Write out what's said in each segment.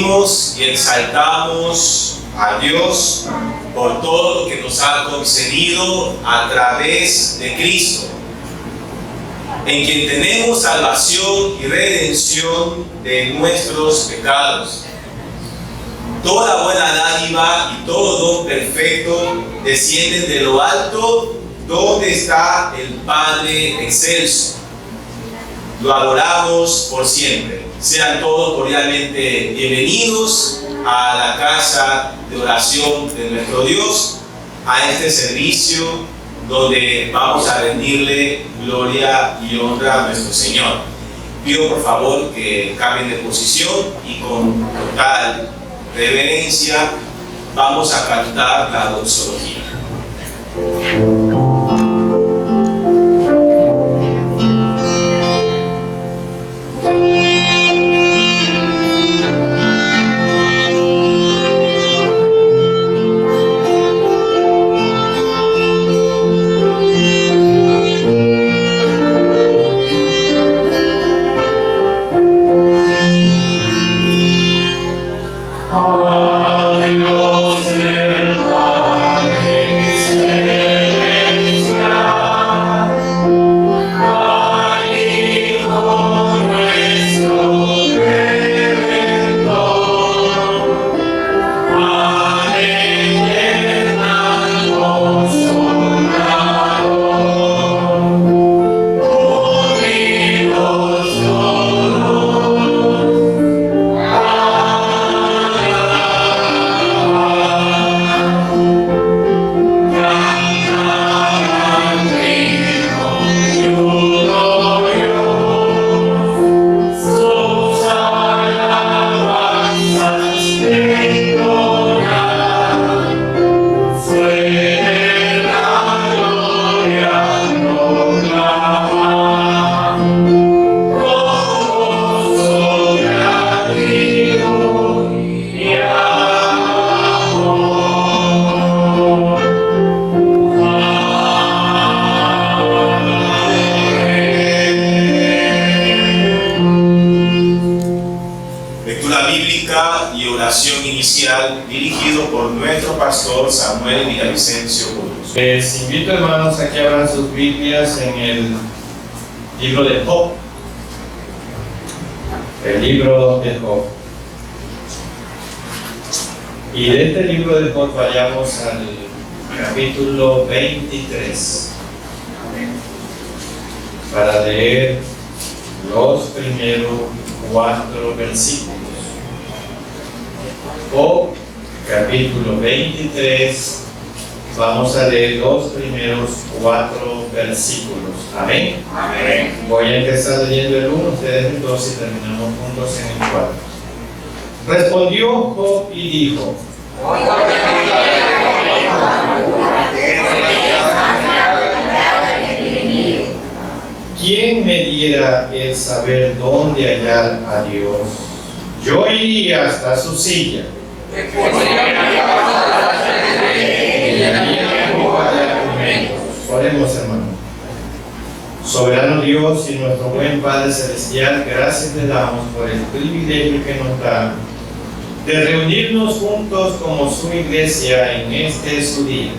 bendecimos y exaltamos a Dios por todo lo que nos ha concedido a través de Cristo, en quien tenemos salvación y redención de nuestros pecados. Toda buena dádiva y todo don perfecto descienden de lo alto, donde está el Padre excelso. Lo adoramos por siempre. Sean todos cordialmente bienvenidos a la casa de oración de nuestro Dios, a este servicio donde vamos a rendirle gloria y honra a nuestro Señor. Pido por favor que cambien de posición y con total reverencia vamos a cantar la doxología. Dirigido por nuestro pastor Samuel Villavicencio Burgos. Les invito, hermanos, a que abran sus Biblias en el libro de Job. El libro de Job. Y de este libro de Job vayamos al capítulo 23 para leer los primeros 4 versículos. Job, capítulo 23, vamos a leer los primeros 4 versículos. Amén. Amén. Voy a empezar leyendo el 1, ustedes el 2 y terminamos juntos en el 4. Respondió Job y dijo: ¿quién me diera el saber dónde hallar a Dios? Yo iría hasta su silla. Oremos, hermano. Soberano Dios y nuestro buen Padre Celestial, gracias te damos por el privilegio que nos da de reunirnos juntos como su iglesia en este su día.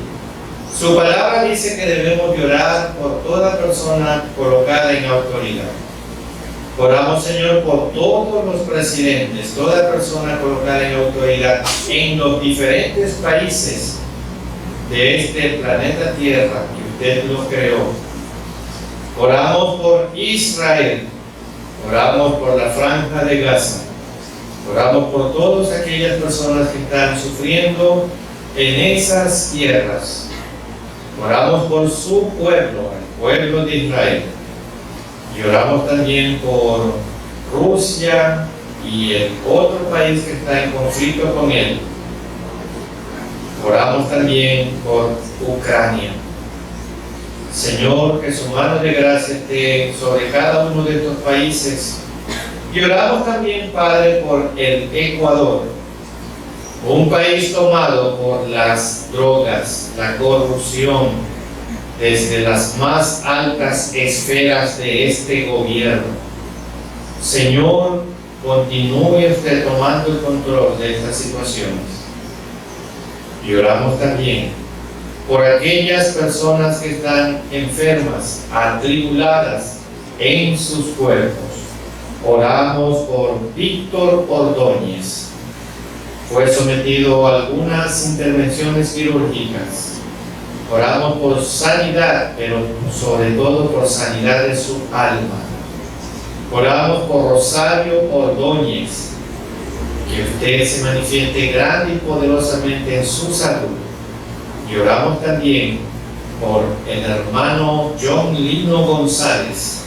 Su palabra dice que debemos orar por toda persona colocada en autoridad. Oramos, Señor, por todos los presidentes, toda persona colocada en autoridad en los diferentes países de este planeta Tierra que usted lo creó. Oramos por Israel, oramos por la Franja de Gaza, oramos por todas aquellas personas que están sufriendo en esas tierras. Oramos por su pueblo, el pueblo de Israel. Y oramos también por Rusia y el otro país que está en conflicto con él. Oramos también por Ucrania. Señor, que su mano de gracia esté sobre cada uno de estos países. Y oramos también, Padre, por el Ecuador, un país tomado por las drogas, la corrupción, desde las más altas esferas de este gobierno. Señor, continúe usted tomando el control de estas situaciones. Y oramos también por aquellas personas que están enfermas, atribuladas en sus cuerpos. Oramos por Víctor Ordóñez. Fue sometido a algunas intervenciones quirúrgicas. Oramos por sanidad, pero sobre todo por sanidad de su alma. Oramos por Rosario Ordóñez, que usted se manifieste grande y poderosamente en su salud. Y oramos también por el hermano John Lino González,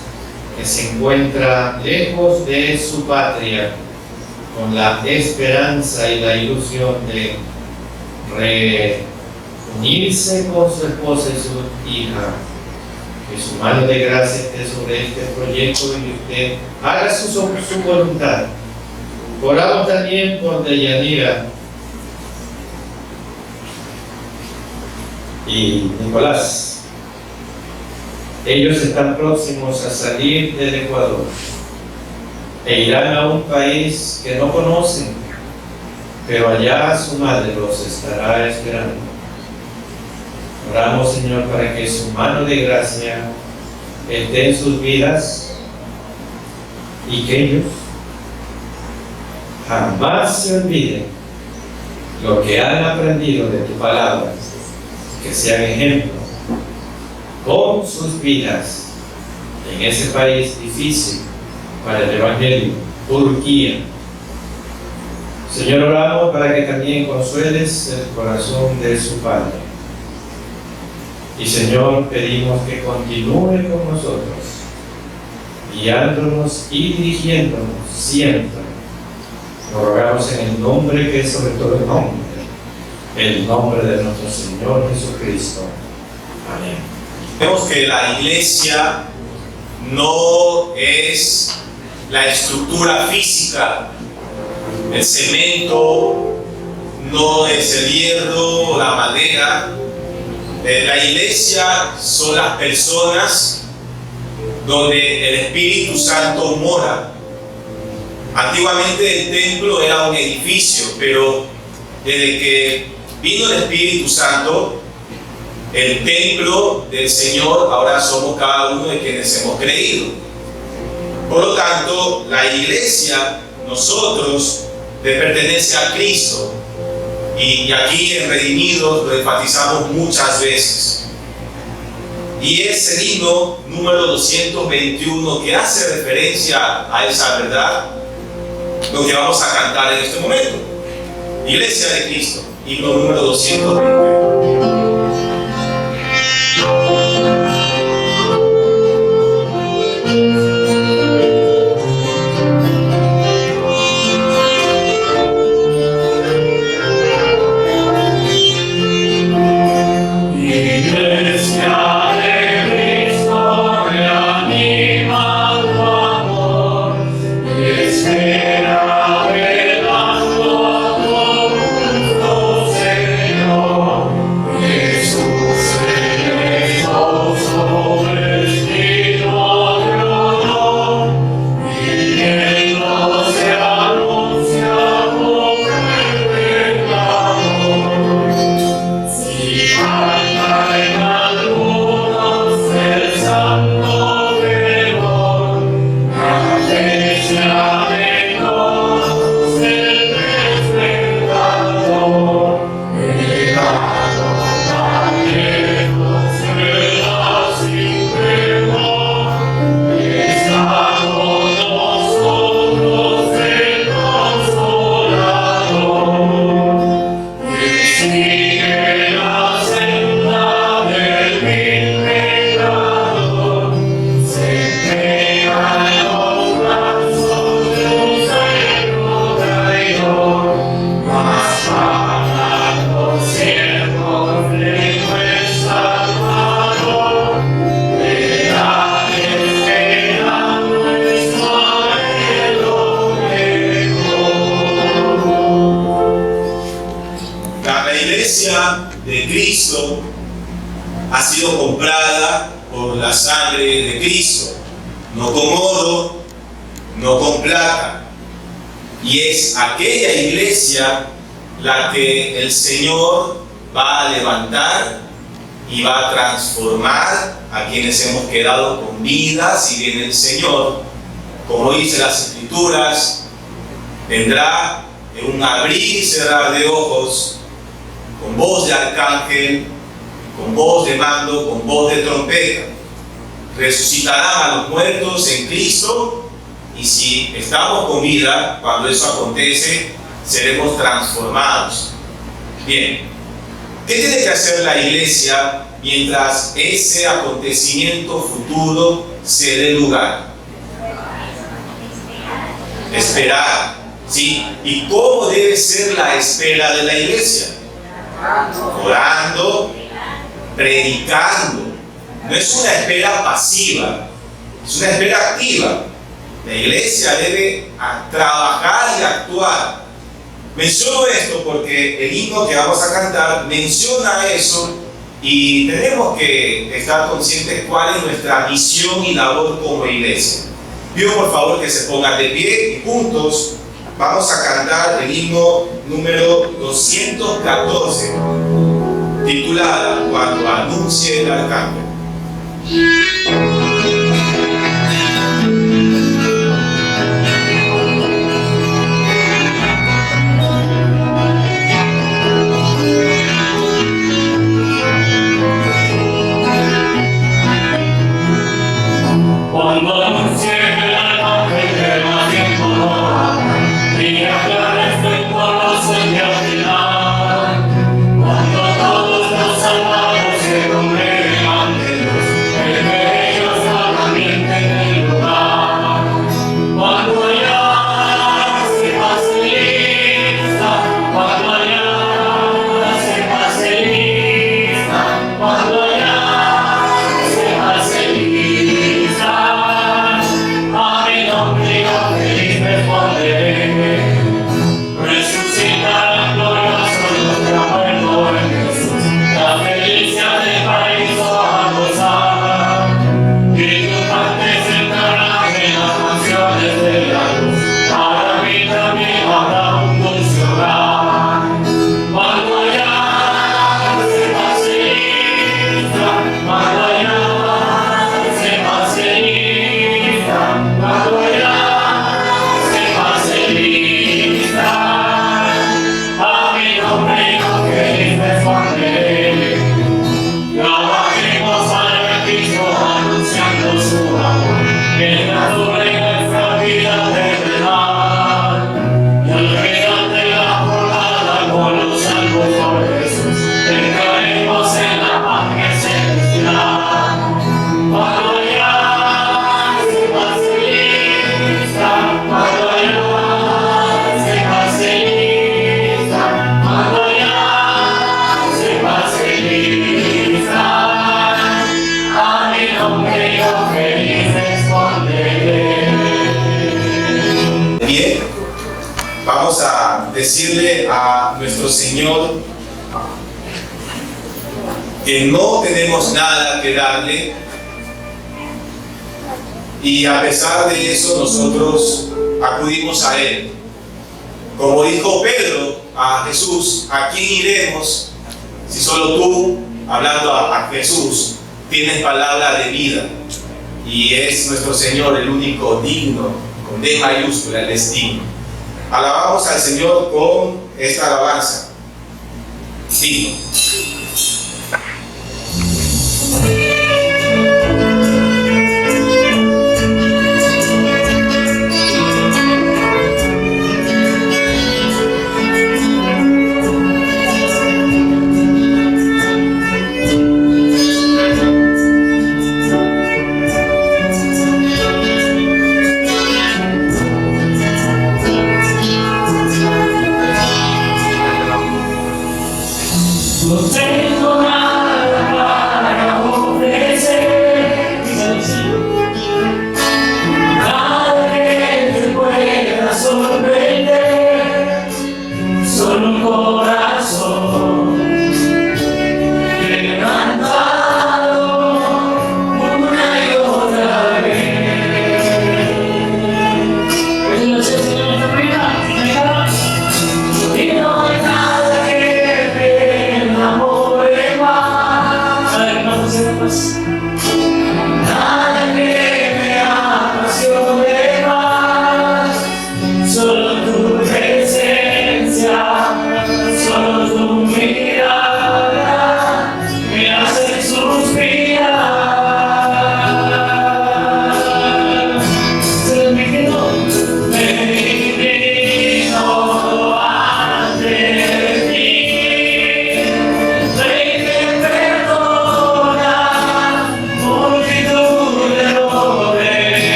que se encuentra lejos de su patria, con la esperanza y la ilusión de reunirse con su esposa y su hija. Que su mano de gracia esté sobre este proyecto y usted haga su voluntad. Oramos también por Deyanira y Nicolás. Ellos están próximos a salir del Ecuador e irán a un país que no conocen, pero allá su madre los estará esperando. Oramos, Señor, para que su mano de gracia esté en sus vidas y que ellos jamás se olviden lo que han aprendido de tu palabra, que sean ejemplo con sus vidas en ese país difícil para el Evangelio, Turquía. Señor, oramos para que también consueles el corazón de su Padre. Y Señor, pedimos que continúe con nosotros, guiándonos y dirigiéndonos siempre. Lo rogamos en el nombre que es sobre todo el nombre de nuestro Señor Jesucristo. Amén. Vemos que la iglesia no es la estructura física, el cemento, no es el hierro, la madera. La iglesia son las personas donde el Espíritu Santo mora. Antiguamente el templo era un edificio, pero desde que vino el Espíritu Santo, el templo del Señor ahora somos cada uno de quienes hemos creído. Por lo tanto, la iglesia, nosotros, le pertenece a Cristo. Y aquí en Redimidos lo enfatizamos muchas veces. Y ese himno número 221 que hace referencia a esa verdad, lo que vamos a cantar en este momento. Iglesia de Cristo, himno número 221. De Cristo ha sido comprada por la sangre de Cristo, no con oro, no con plata, Y es aquella iglesia la que el Señor va a levantar y va a transformar a quienes hemos quedado con vida. Si viene el Señor, como dice las Escrituras, vendrá en un abrir y cerrar de ojos, con voz de arcángel, con voz de mando, con voz de trompeta. Resucitarán a los muertos en Cristo, y si estamos con vida, cuando eso acontece, seremos transformados. Bien, ¿qué tiene que hacer la iglesia mientras ese acontecimiento futuro se dé lugar? Esperar, ¿sí? ¿Y cómo debe ser la espera de la iglesia? Orando, predicando. No es una espera pasiva, es una espera activa. La iglesia debe trabajar y actuar. Menciono esto porque el himno que vamos a cantar menciona eso, y tenemos que estar conscientes cuál es nuestra misión y labor como iglesia. Pido por favor que se pongan de pie y juntos vamos a cantar el himno número 214, titulada Cuando anuncie el arcángel. Cuando anuncie el arcángel que más tiempo no, y aclarezca en conocer y al final, cuando todos los salvados se congreguen ante Dios, el que ellos claramente en el lugar. Cuando ya se pase lista, cuando ya se pase lista, cuando ya se pase lista. A mi nombre yo feliz responderé, resucitarán gloriosos los que han muerto en Jesús, la felicidad del paraíso a gozar, y tus cantes entrarán en las mansiones de la luz, para mí también habrá un dulce hogar. Cuando ya se pase lista, cuando ya se pase lista, cuando ya se pase lista, a mi nombre yo feliz responderé. Trabajemos al Cristo anunciando su amor, mientras dure nuestra vida de verdad. Y al final de la jornada con los salvos por Jesús, entraremos en la paz celestial. Cuando ya se pase lista, cuando ya se pase lista, cuando ya se pase lista, a mi nombre yo feliz responderé. Bien, vamos a decirle a nuestro Señor que no tenemos nada que darle, y a pesar de eso nosotros acudimos a Él. Como dijo Pedro a Jesús, ¿a quién iremos si solo tú, hablando a Jesús, tienes palabra de vida? Y es nuestro Señor el único digno, con D mayúscula, el es digno. Alabamos al Señor con esta alabanza. Digno. Los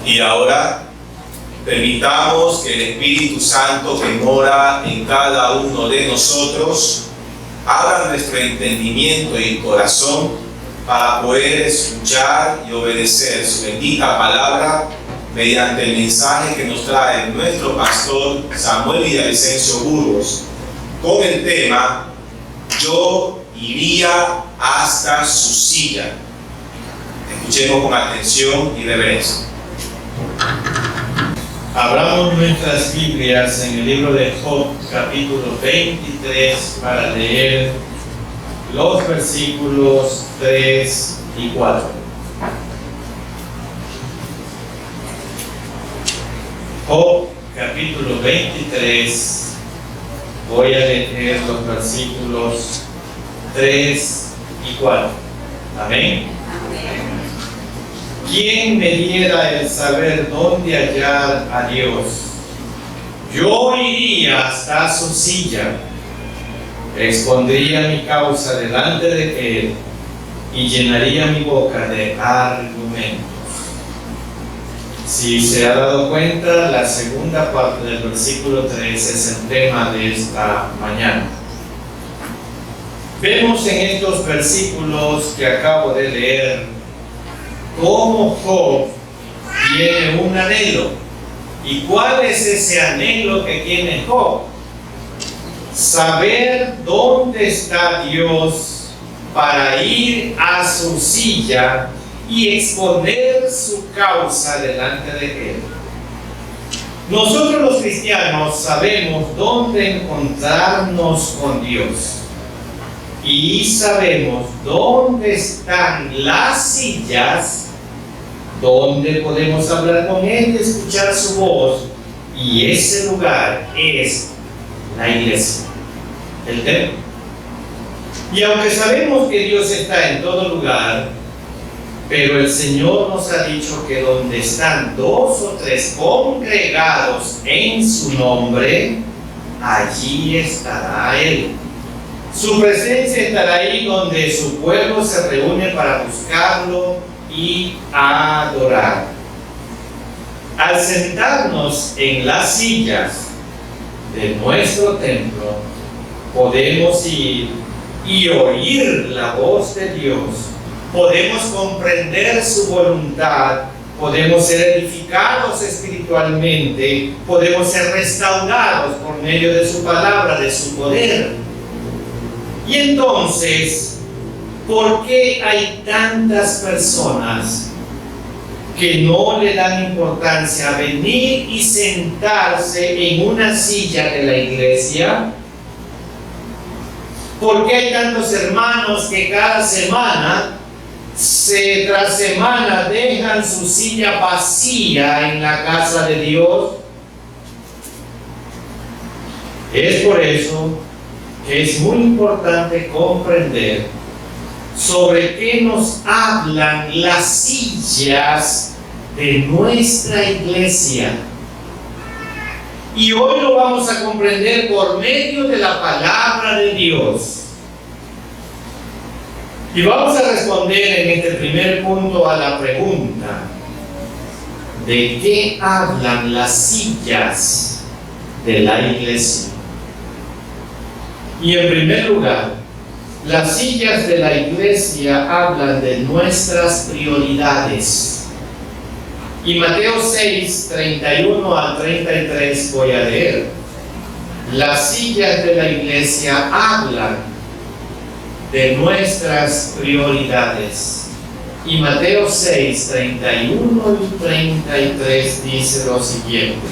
Y ahora permitamos que el Espíritu Santo que mora en cada uno de nosotros abra nuestro entendimiento y corazón para poder escuchar y obedecer su bendita palabra mediante el mensaje que nos trae nuestro pastor Samuel Villavicencio Burgos con el tema "Yo iría hasta su silla". Escuchemos con atención y reverencia. Abramos nuestras Biblias en el libro de Job, capítulo 23, para leer los versículos 3 y 4. Job, capítulo 23, voy a leer los versículos 3 y 4. Amén. ¿Quién me diera el saber dónde hallar a Dios? Yo iría hasta su silla, expondría mi causa delante de él y llenaría mi boca de argumentos. Si se ha dado cuenta, la segunda parte del versículo 3 es el tema de esta mañana. Vemos en estos versículos que acabo de leer cómo Job tiene un anhelo. ¿Y cuál es ese anhelo que tiene Job? Saber dónde está Dios para ir a su silla y exponer su causa delante de él. Nosotros los cristianos sabemos dónde encontrarnos con Dios y sabemos dónde están las sillas donde podemos hablar con Él y escuchar su voz, y ese lugar es la iglesia, el templo. Y aunque sabemos que Dios está en todo lugar, pero el Señor nos ha dicho que donde están 2 o 3 congregados en su nombre, allí estará Él. Su presencia estará ahí donde su pueblo se reúne para buscarlo y adorar. Al sentarnos en las sillas de nuestro templo, podemos ir y oír la voz de Dios, podemos comprender su voluntad, podemos ser edificados espiritualmente, podemos ser restaurados por medio de su palabra, de su poder. Y entonces, ¿por qué hay tantas personas que no le dan importancia a venir y sentarse en una silla de la iglesia? ¿Por qué hay tantos hermanos que cada semana, tras semana, dejan su silla vacía en la casa de Dios? Es por eso que es muy importante comprender sobre qué nos hablan las sillas de nuestra iglesia. Y hoy lo vamos a comprender por medio de la palabra de Dios. Y vamos a responder en este primer punto a la pregunta: ¿de qué hablan las sillas de la iglesia? Y en primer lugar, las sillas de la iglesia hablan de nuestras prioridades. Y Mateo 6, 31 al 33 voy a leer. Las sillas de la iglesia hablan de nuestras prioridades. Y Mateo 6, 31 y 33 dice lo siguiente: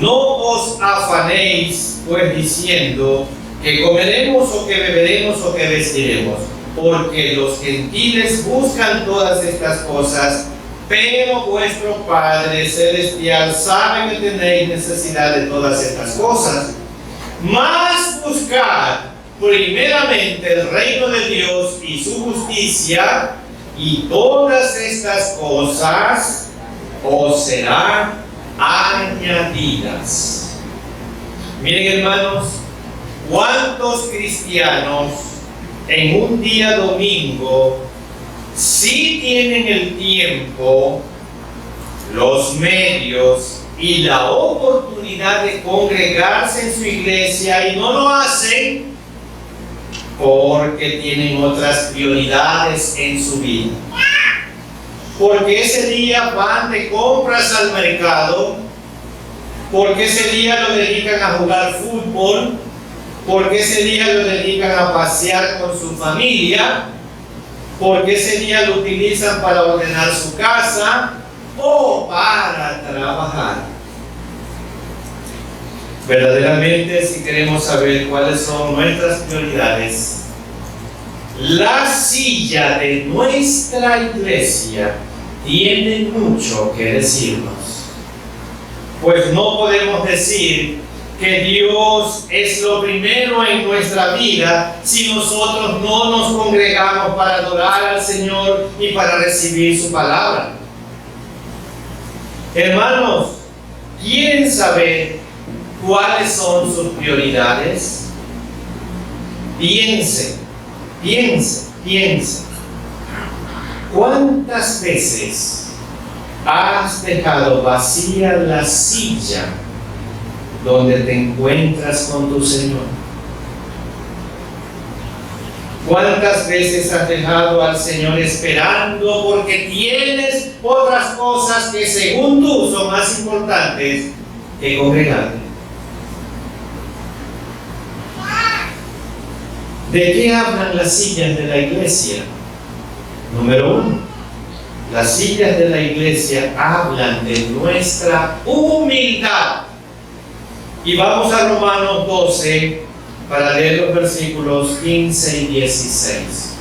no os afanéis pues diciendo que comeremos o que beberemos o que vestiremos, porque los gentiles buscan todas estas cosas, pero vuestro Padre Celestial sabe que tenéis necesidad de todas estas cosas. Mas buscad primeramente el reino de Dios y su justicia, y todas estas cosas os serán añadidas. Miren, hermanos, ¿cuántos cristianos en un día domingo sí tienen el tiempo los medios y la oportunidad de congregarse en su iglesia y no lo hacen porque tienen otras prioridades en su vida. Porque ese día van de compras al mercado, porque ese día lo dedican a jugar fútbol, porque ese día lo dedican a pasear con su familia, porque ese día lo utilizan para ordenar su casa o para trabajar. Verdaderamente, si queremos saber cuáles son nuestras prioridades, la silla de nuestra iglesia tiene mucho que decirnos. Pues no podemos decir que Dios es lo primero en nuestra vida si nosotros no nos congregamos para adorar al Señor y para recibir su palabra. Hermanos, ¿quieren saber cuáles son sus prioridades? Piensen. ¿Cuántas veces has dejado vacía la silla donde te encuentras con tu Señor? ¿Cuántas veces has dejado al Señor esperando porque tienes otras cosas que según tú son más importantes que congregarte? ¿De qué hablan las sillas de la iglesia? Número 1, las sillas de la iglesia hablan de nuestra humildad. Y vamos a Romanos 12 para leer los versículos 15 y 16.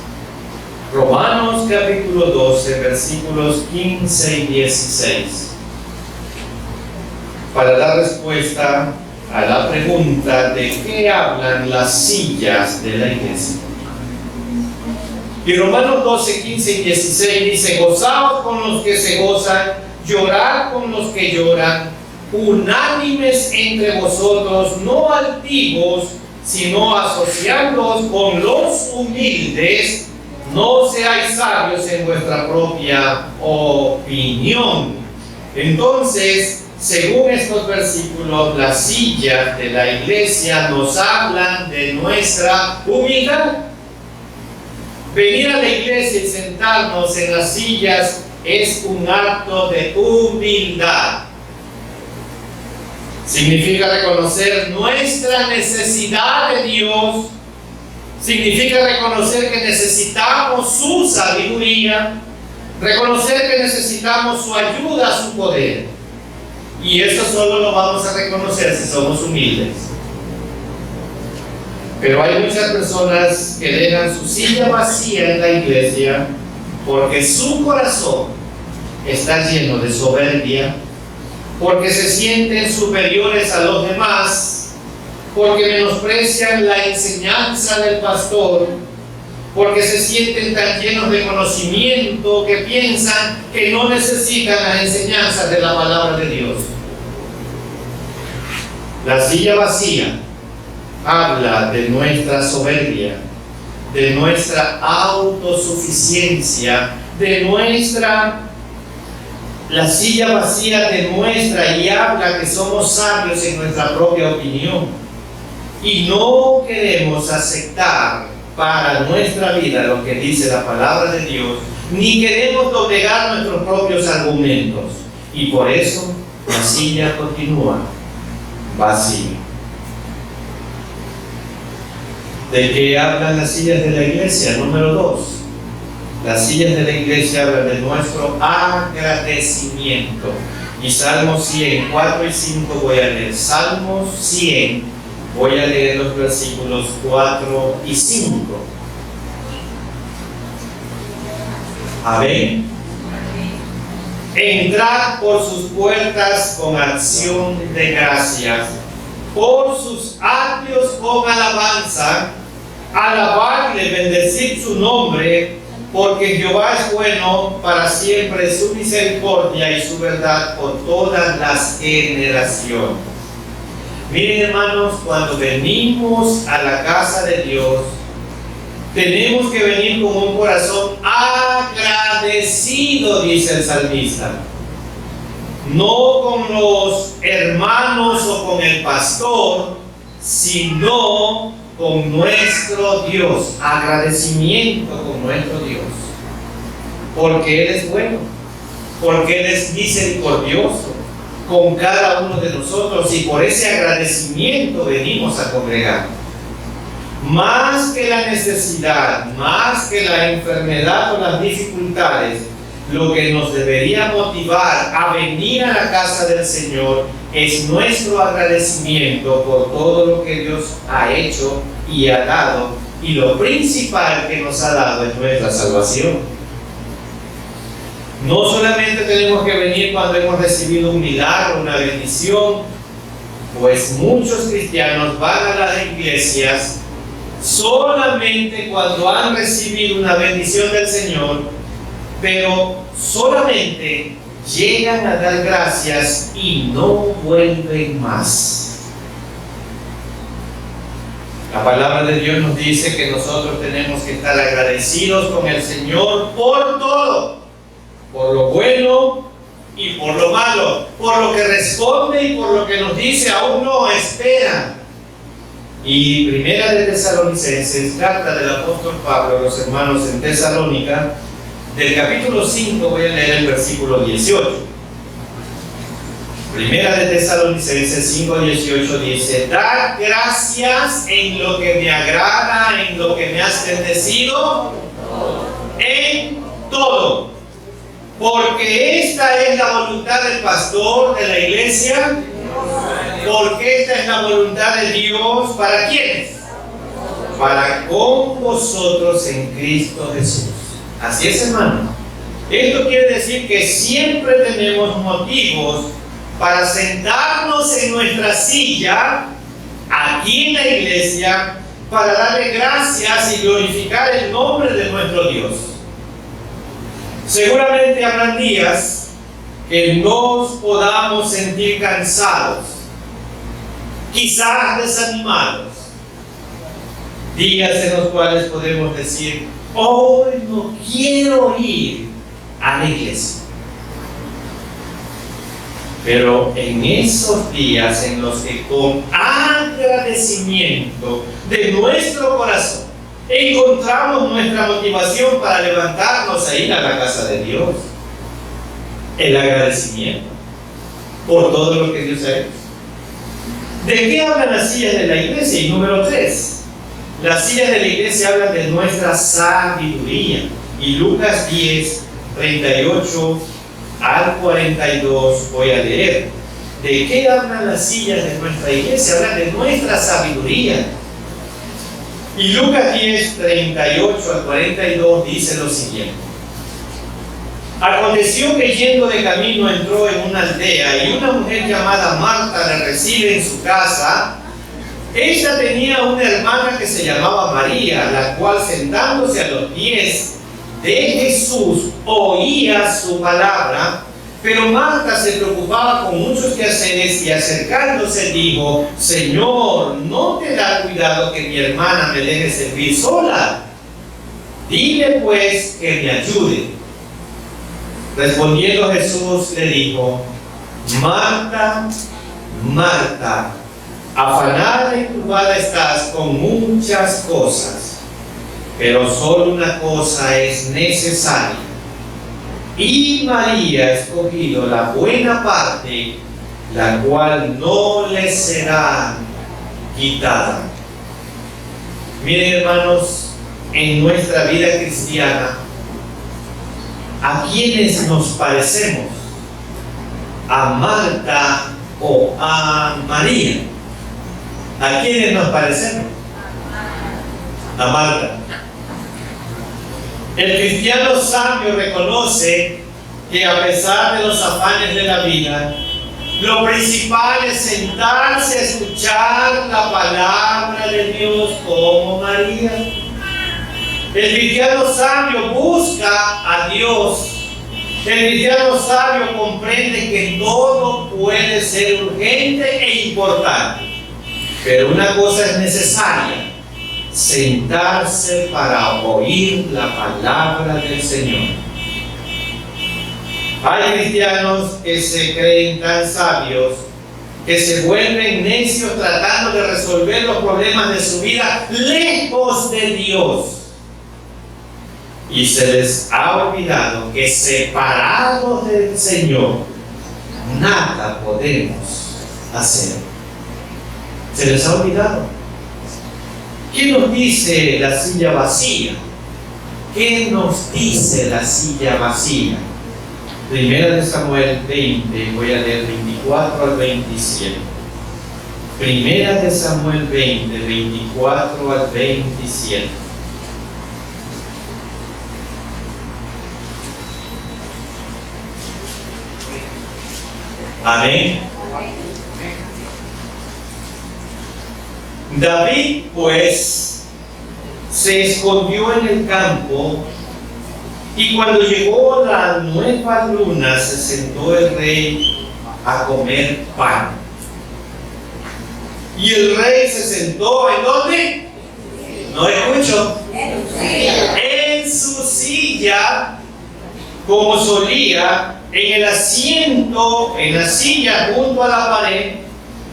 Romanos capítulo 12, versículos 15 y 16. Para dar respuesta a la pregunta de qué hablan las sillas de la iglesia. Y Romanos 12, 15 y 16 dice: gozaos con los que se gozan, llorad con los que lloran, unánimes entre vosotros, no altivos, sino asociándoos con los humildes, no seáis sabios en vuestra propia opinión. Entonces, según estos versículos, las sillas de la iglesia nos hablan de nuestra humildad. Venir a la iglesia y sentarnos en las sillas es un acto de humildad. Significa reconocer nuestra necesidad de Dios. Significa reconocer que necesitamos su sabiduría. Reconocer que necesitamos su ayuda, su poder. Y eso solo lo vamos a reconocer si somos humildes. Pero hay muchas personas que dejan su silla vacía en la iglesia porque su corazón está lleno de soberbia, porque se sienten superiores a los demás, porque menosprecian la enseñanza del pastor, porque se sienten tan llenos de conocimiento que piensan que no necesitan las enseñanzas de la palabra de Dios. La silla vacía habla de nuestra soberbia, de nuestra autosuficiencia, la silla vacía demuestra y habla que somos sabios en nuestra propia opinión y no queremos aceptar para nuestra vida lo que dice la palabra de Dios, ni queremos doblegar nuestros propios argumentos, y por eso la silla continúa vacía. ¿De qué hablan las sillas de la iglesia? Número 2. Las sillas de la iglesia hablan de nuestro agradecimiento. Y Salmos 100, 4 y 5 voy a leer. Salmos 100, voy a leer los versículos 4 y 5. Amén. Entrad por sus puertas con acción de gracias, por sus atrios con alabanza. Alabadle, bendecid su nombre, porque Jehová es bueno, para siempre su misericordia y su verdad por todas las generaciones. Miren, hermanos, cuando venimos a la casa de Dios, tenemos que venir con un corazón agradecido, dice el salmista. no con los hermanos o con el pastor, sino con nuestro Dios. Agradecimiento con nuestro Dios, porque Él es bueno, porque Él es misericordioso con cada uno de nosotros, y por ese agradecimiento venimos a congregar. Más que la necesidad, más que la enfermedad o las dificultades, lo que nos debería motivar a venir a la casa del Señor es nuestro agradecimiento por todo lo que Dios ha hecho y ha dado, y lo principal que nos ha dado es nuestra salvación. No solamente tenemos que venir cuando hemos recibido un milagro, una bendición, pues muchos cristianos van a las iglesias solamente cuando han recibido una bendición del Señor, pero solamente llegan a dar gracias y no vuelven más. La palabra de Dios nos dice que nosotros tenemos que estar agradecidos con el Señor por todo, por lo bueno y por lo malo, por lo que responde y por lo que nos dice aún no espera. Y Primera de Tesalonicenses, carta del apóstol Pablo a los hermanos en Tesalónica, del capítulo 5 voy a leer el versículo 18. Primera de Tesalonicenses 5:18 dice: dad gracias en lo que me agrada, en lo que me has bendecido, en todo. Porque esta es la voluntad del pastor de la iglesia, porque esta es la voluntad de Dios. ¿Para quiénes? Para con vosotros en Cristo Jesús. Así es, hermano. Esto quiere decir que siempre tenemos motivos para sentarnos en nuestra silla, aquí en la iglesia, para darle gracias y glorificar el nombre de nuestro Dios. Seguramente habrán días que nos podamos sentir cansados, quizás desanimados, días en los cuales podemos decir: hoy no quiero ir a la iglesia. Pero en esos días en los que con agradecimiento de nuestro corazón encontramos nuestra motivación para levantarnos a ir a la casa de Dios, el agradecimiento por todo lo que Dios ha hecho. ¿De qué hablan las sillas de la iglesia? Y número 3, las sillas de la iglesia hablan de nuestra sabiduría. Y Lucas 10, 38 al 42 voy a leer. ¿De qué hablan las sillas de nuestra iglesia? Hablan de nuestra sabiduría. Y Lucas 10, 38 al 42 dice lo siguiente: aconteció que yendo de camino entró en una aldea, y una mujer llamada Marta le recibe en su casa. Ella tenía una hermana que se llamaba María, la cual sentándose a los pies de Jesús oía su palabra. Pero Marta se preocupaba con muchos quehaceres, y acercándose dijo: Señor, ¿no te da cuidado que mi hermana me deje servir sola? Dile pues que me ayude. Respondiendo Jesús le dijo: Marta, Marta, afanada y turbada estás con muchas cosas, pero solo una cosa es necesaria. Y María ha escogido la buena parte, la cual no le será quitada. Miren, hermanos, en nuestra vida cristiana, ¿a quiénes nos parecemos? ¿A Marta o a María? ¿A quiénes nos parecemos? A Marta. El cristiano sabio reconoce que a pesar de los afanes de la vida, lo principal es sentarse a escuchar la palabra de Dios como María. El cristiano sabio busca a Dios. El cristiano sabio comprende que todo puede ser urgente e importante, pero una cosa es necesaria: sentarse para oír la palabra del Señor. Hay cristianos que se creen tan sabios que se vuelven necios tratando de resolver los problemas de su vida lejos de Dios. Y se les ha olvidado que separados del Señor, nada podemos hacer. Se les ha olvidado. ¿Qué nos dice la silla vacía? ¿Qué nos dice la silla vacía? Primera de Samuel 20, voy a leer 24 al 27. Primera de Samuel 20, 24 al 27. Amén. David, pues, se escondió en el campo, y cuando llegó la nueva luna, se sentó el rey a comer pan. Y el rey se sentó, ¿en dónde? No escucho. En su silla, como solía, en el asiento, en la silla junto a la pared.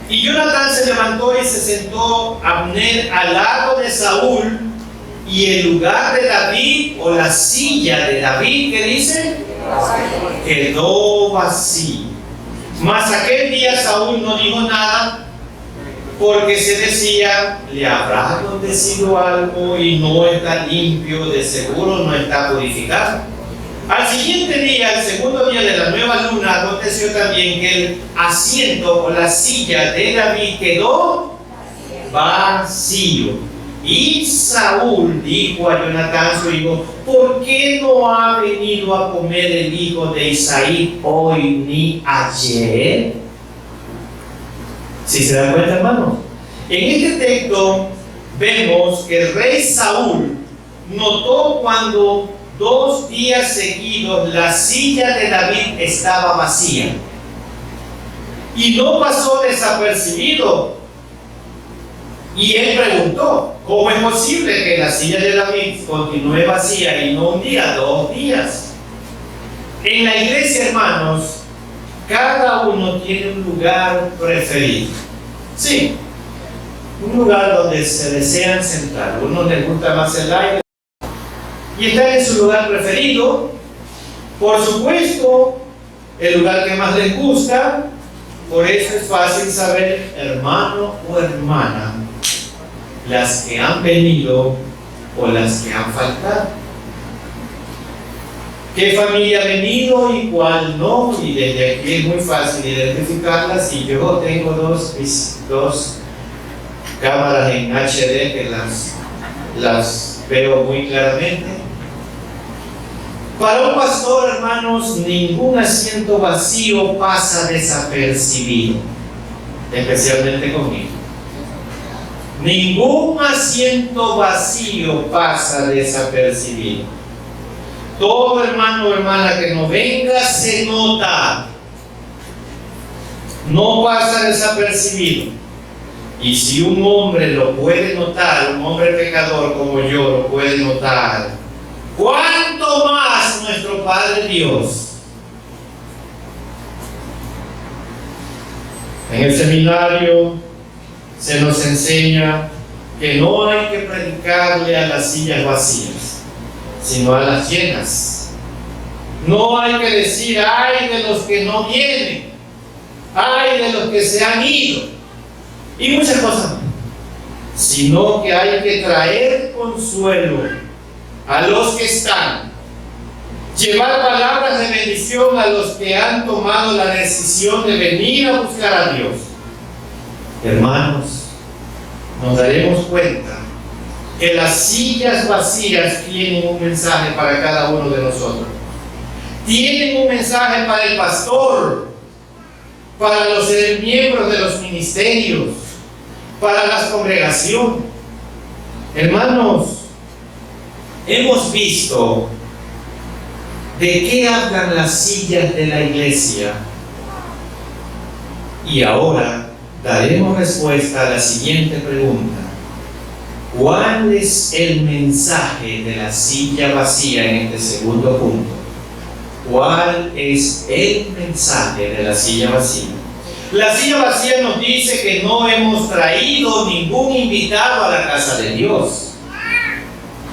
Y Jonatán se levantó y se sentó Abner al lado de Saúl, y el lugar de David, o la silla de David, ¿qué dice? Quedó vacío. Mas aquel día Saúl no dijo nada, porque se decía, le habrá acontecido algo y no está limpio, de seguro no está purificado. Al siguiente día, el segundo día de la nueva luna, aconteció también que el asiento o la silla de David quedó vacío. Y Saúl dijo a Jonatán su hijo, ¿por qué no ha venido a comer el hijo de Isaí hoy ni ayer? ¿Sí se dan cuenta, hermano? En este texto vemos que el rey Saúl notó cuando 2 días seguidos la silla de David estaba vacía, y no pasó desapercibido. Y él preguntó, ¿cómo es posible que la silla de David continúe vacía y no un día, 2 días? En la iglesia, hermanos, cada uno tiene un lugar preferido. Sí, un lugar donde se desean sentar. Uno les gusta más el aire y está en su lugar preferido. Por supuesto, el lugar que más les gusta. Por eso es fácil saber, hermano o hermana, las que han venido o las que han faltado. ¿Qué familia ha venido y cuál no? Y desde aquí es muy fácil identificarlas. Y yo tengo dos cámaras en HD que las veo muy claramente. Para un pastor, hermanos, ningún asiento vacío pasa desapercibido, especialmente conmigo. Ningún asiento vacío pasa desapercibido. Todo hermano o hermana que no venga se nota, no pasa desapercibido. Y si un hombre lo puede notar, un hombre pecador como yo lo puede notar, ¿cuánto más nuestro Padre Dios? En el seminario se nos enseña que no hay que predicarle a las sillas vacías, sino a las llenas. No hay que decir, ay de los que no vienen, ay de los que se han ido, y muchas cosas más, sino que hay que traer consuelo a los que están, llevar palabras de bendición a los que han tomado la decisión de venir a buscar a Dios. Hermanos, nos daremos cuenta que las sillas vacías tienen un mensaje para cada uno de nosotros. Tienen un mensaje para el pastor, para los miembros de los ministerios, para las congregaciones. Hermanos, hemos visto de qué hablan las sillas de la iglesia, y ahora daremos respuesta a la siguiente pregunta: ¿cuál es el mensaje de la silla vacía en este segundo punto? ¿Cuál es el mensaje de la silla vacía? La silla vacía nos dice que no hemos traído ningún invitado a la casa de Dios.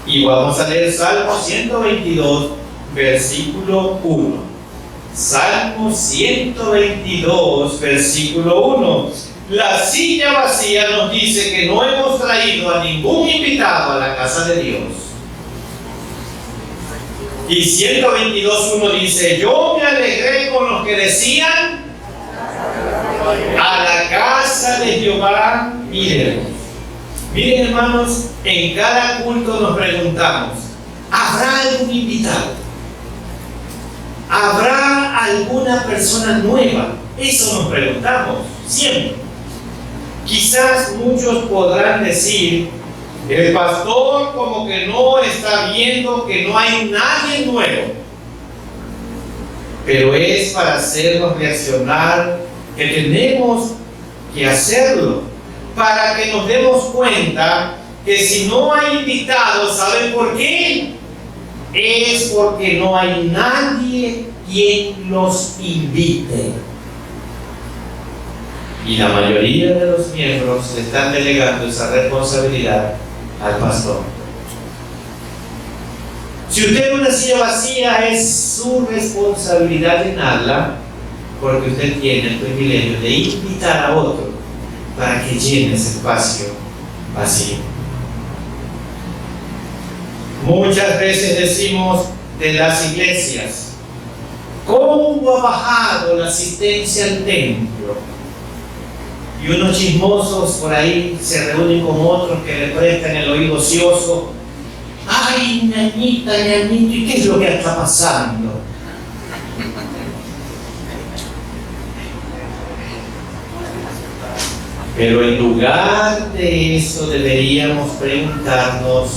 Y vamos a leer Salmo 122, versículo 1. Salmo 122, versículo 1. La silla vacía nos dice que no hemos traído a ningún invitado a la casa de Dios. Y 122.1 dice: yo me alegré con los que decían, a la casa de Jehová iremos. Miren, hermanos, en cada culto nos preguntamos: ¿habrá algún invitado? ¿Habrá alguna persona nueva? Eso nos preguntamos siempre. Quizás muchos podrán decir: el pastor como que no está viendo que no hay nadie nuevo. Pero es para hacernos reaccionar que tenemos que hacerlo, para que nos demos cuenta que si no hay invitados, ¿saben por qué? Es porque no hay nadie quien los invite. Y la mayoría de los miembros le están delegando esa responsabilidad al pastor. Si usted tiene una silla vacía, es su responsabilidad llenarla, porque usted tiene el privilegio de invitar a otro para que llene ese espacio vacío. Muchas veces decimos de las iglesias: ¿cómo ha bajado la asistencia al templo? Y unos chismosos por ahí se reúnen con otros que le prestan el oído ocioso. ¡Ay, ñañita, ñañito! ¿Y qué es lo que está pasando? Pero en lugar de eso deberíamos preguntarnos: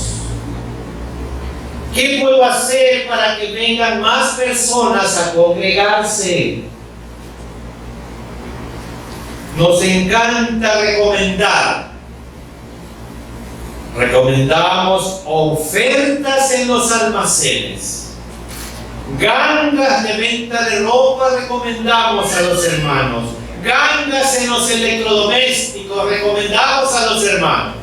¿qué puedo hacer para que vengan más personas a congregarse? Nos encanta recomendar. Recomendamos ofertas en los almacenes. Gangas de venta de ropa recomendamos a los hermanos. Gangas en los electrodomésticos recomendamos a los hermanos.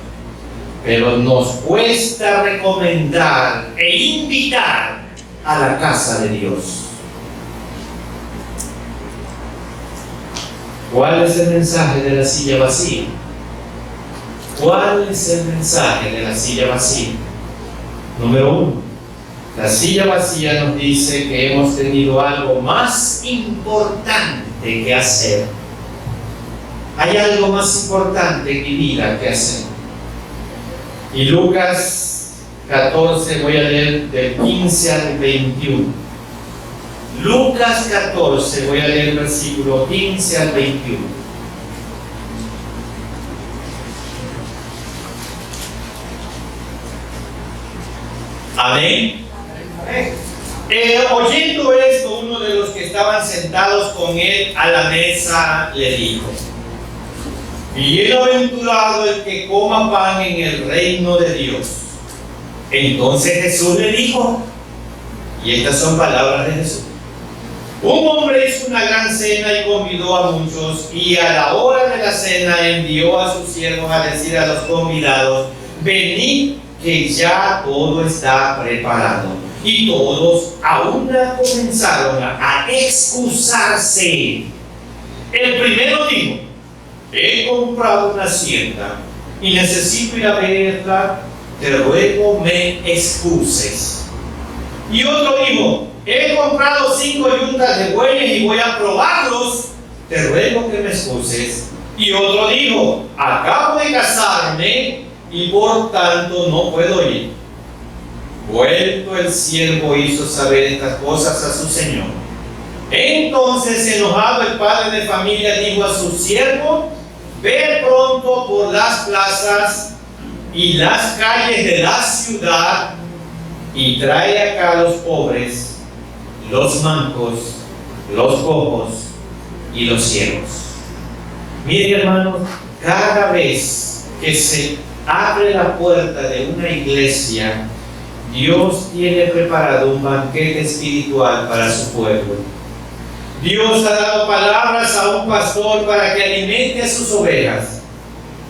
Pero nos cuesta recomendar e invitar a la casa de Dios. ¿Cuál es el mensaje de la silla vacía? ¿Cuál es el mensaje de la silla vacía? Número 1. La silla vacía nos dice que hemos tenido algo más importante que hacer. Hay algo más importante en mi vida que hacer. Y Lucas 14, voy a leer del 15 al 21. Lucas 14, voy a leer el versículo 15 al 21. Amén. Oyendo esto, uno de los que estaban sentados con él a la mesa le dijo: bienaventurado el que coma pan en el reino de Dios. Entonces Jesús le dijo, y estas son palabras de Jesús: un hombre hizo una gran cena y convidó a muchos, y a la hora de la cena envió a sus siervos a decir a los convidados: venid, que ya todo está preparado. Y todos a una comenzaron a excusarse. El primero dijo: he comprado una hacienda y necesito ir a verla, te ruego me excuses. Y otro dijo: he comprado 5 yuntas de bueyes y voy a probarlos, te ruego que me excuses. Y otro dijo: acabo de casarme y por tanto no puedo ir. Vuelto el siervo hizo saber estas cosas a su señor. Entonces, enojado, el padre de familia dijo a su siervo: ve pronto por las plazas y las calles de la ciudad y trae acá a los pobres, los mancos, los cojos y los ciegos. Miren, hermanos, cada vez que se abre la puerta de una iglesia, Dios tiene preparado un banquete espiritual para su pueblo. Dios ha dado palabras a un pastor para que alimente a sus ovejas.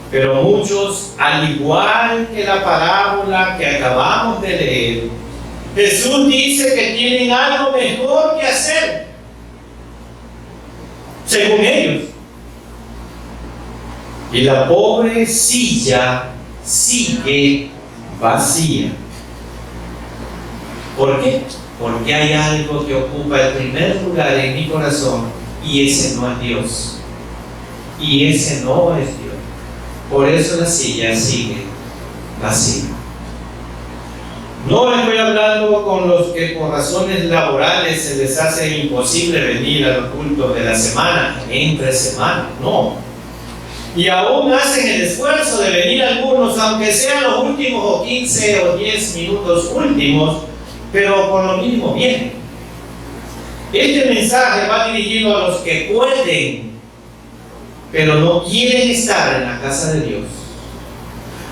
Pero muchos, al igual que la parábola que acabamos de leer, Jesús dice que tienen algo mejor que hacer, según ellos. Y la pobre silla sigue vacía. ¿Por qué? Porque hay algo que ocupa el primer lugar en mi corazón, y ese no es Dios. Y ese no es Dios. Por eso la silla sigue vacía. No estoy hablando con los que por razones laborales se les hace imposible venir a los cultos de la semana, entre semana, no. Y aún hacen el esfuerzo de venir algunos, aunque sean los últimos o 15 o 10 minutos últimos, pero por lo mismo vienen. Este mensaje va dirigido a los que pueden, pero no quieren estar en la casa de Dios.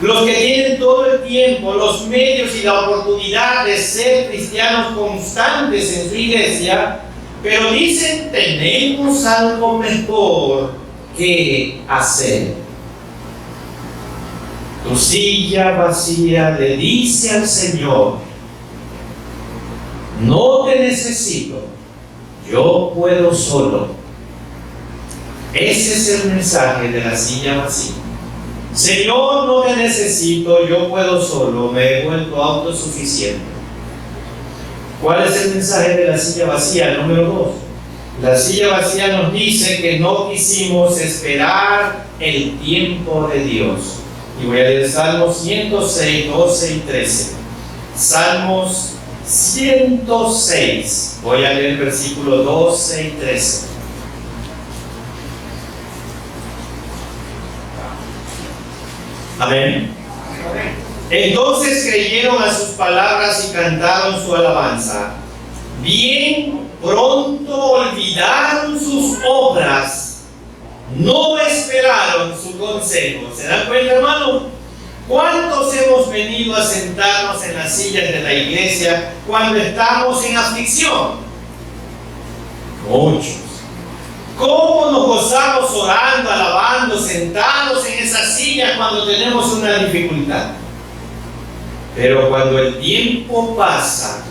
Los que tienen todo el tiempo, los medios y la oportunidad de ser cristianos constantes en su iglesia, pero dicen: tenemos algo mejor que hacer. Tu silla vacía le dice al Señor: no te necesito, yo puedo solo. Ese es el mensaje de la silla vacía. Señor, no te necesito, yo puedo solo, me he vuelto autosuficiente. ¿Cuál es el mensaje de la silla vacía? Número 2. La silla vacía nos dice que no quisimos esperar el tiempo de Dios. Y voy a leer Salmos 106, 12 y 13. Salmos 106. Voy a leer versículos 12 y 13. Amén. Entonces creyeron a sus palabras y cantaron su alabanza. Bien pronto olvidaron sus obras, no esperaron su consejo. ¿Se dan cuenta, hermano? ¿Cuántos hemos venido a sentarnos en las sillas de la iglesia cuando estamos en aflicción? Muchos. ¿Cómo nos gozamos orando, alabando, sentados en esas sillas cuando tenemos una dificultad? Pero cuando el tiempo pasa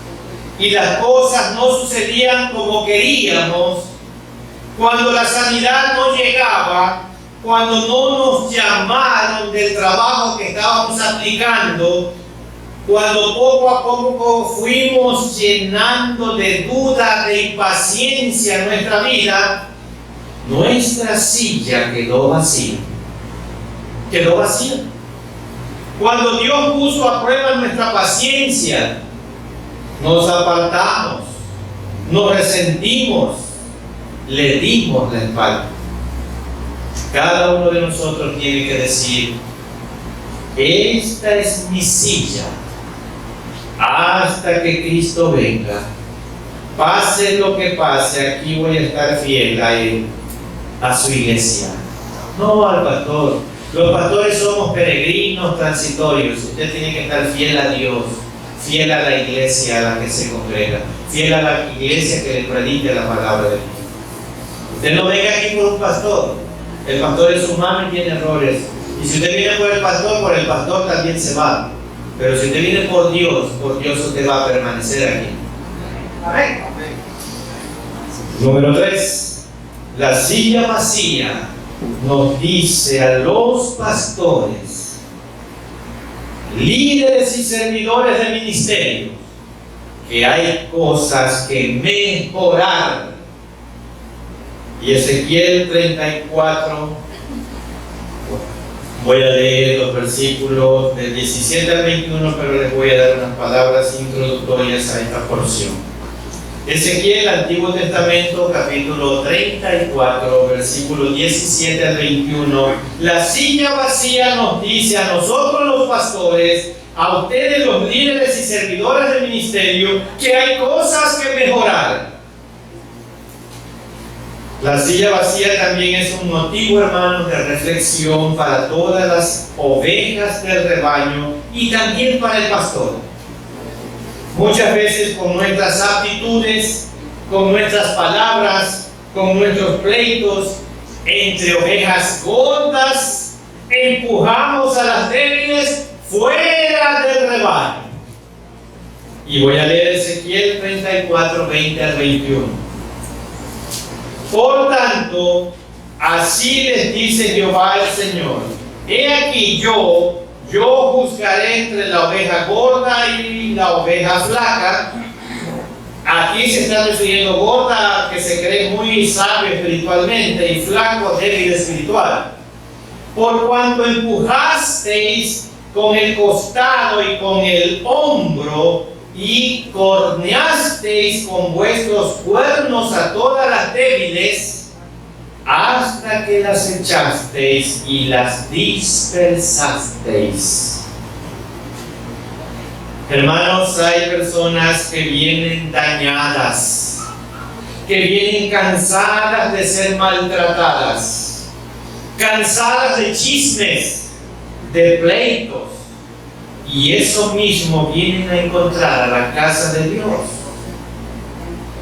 y las cosas no sucedían como queríamos, cuando la sanidad no llegaba, cuando no nos llamaron del trabajo que estábamos aplicando, cuando poco a poco fuimos llenando de duda, de impaciencia nuestra vida, nuestra silla quedó vacía. Quedó vacía. Cuando Dios puso a prueba nuestra paciencia, nos apartamos, nos resentimos, le dimos la espalda. Cada uno de nosotros tiene que decir: esta es mi silla hasta que Cristo venga. Pase lo que pase, aquí voy a estar fiel a Él, a su iglesia, no al pastor. Los pastores somos peregrinos transitorios. Usted tiene que estar fiel a Dios, fiel a la iglesia a la que se congrega, fiel a la iglesia que le predica la palabra de Dios. Usted no venga aquí por un pastor. El pastor es humano y tiene errores. Y si usted viene por el pastor también se va. Pero si usted viene por Dios usted va a permanecer aquí. Amén. Número 3. La silla vacía nos dice a los pastores, líderes y servidores del ministerio, que hay cosas que mejorar. Y Ezequiel 34, voy a leer los versículos del 17 al 21, pero les voy a dar unas palabras introductorias a esta porción. Ezequiel, Antiguo Testamento, capítulo 34, versículos 17 al 21. La silla vacía nos dice a nosotros los pastores, a ustedes los líderes y servidores del ministerio, que hay cosas que mejorar. La silla vacía también es un motivo, hermanos, de reflexión para todas las ovejas del rebaño y también para el pastor. Muchas veces con nuestras aptitudes, con nuestras palabras, con nuestros pleitos, entre ovejas gordas, empujamos a las débiles fuera del rebaño. Y voy a leer Ezequiel 34, 20 al 21. Por tanto, así les dice Jehová el Señor: he aquí yo juzgaré entre la oveja gorda y la oveja flaca. Aquí se está refiriendo gorda, que se cree muy sabio espiritualmente, y flaco, débil espiritual. Por cuanto empujasteis con el costado y con el hombro, y corneasteis con vuestros cuernos a todas las débiles, hasta que las echasteis y las dispersasteis. Hermanos, hay personas que vienen dañadas, que vienen cansadas de ser maltratadas, cansadas de chismes, de pleitos, y eso mismo vienen a encontrar a la casa de Dios.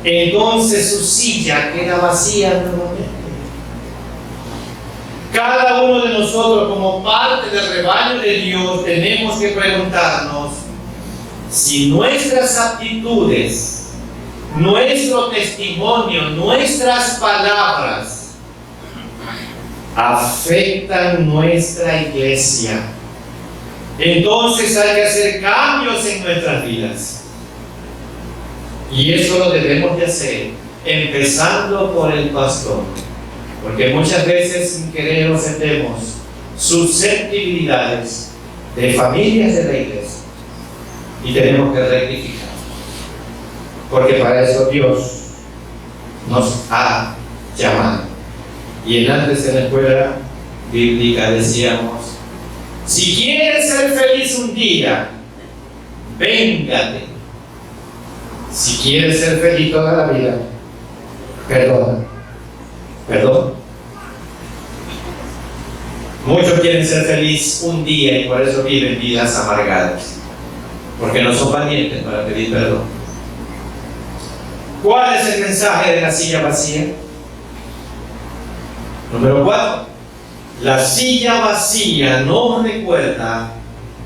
Entonces su silla queda vacía nuevamente. Cada uno de nosotros, como parte del rebaño de Dios, tenemos que preguntarnos si nuestras aptitudes, nuestro testimonio, nuestras palabras afectan nuestra iglesia. Entonces hay que hacer cambios en nuestras vidas. Y eso lo debemos de hacer, empezando por el pastor. Porque muchas veces sin querer ofendemos susceptibilidades de familias de la iglesia. Y tenemos que rectificar. Porque para eso Dios nos ha llamado. Y antes en la escuela bíblica decíamos: si quieres ser feliz un día, véngate. Si quieres ser feliz toda la vida, perdona. Perdón. Muchos quieren ser felices un día y por eso viven vidas amargadas, porque no son valientes para pedir perdón. ¿Cuál es el mensaje de la silla vacía? Número 4. La silla vacía nos recuerda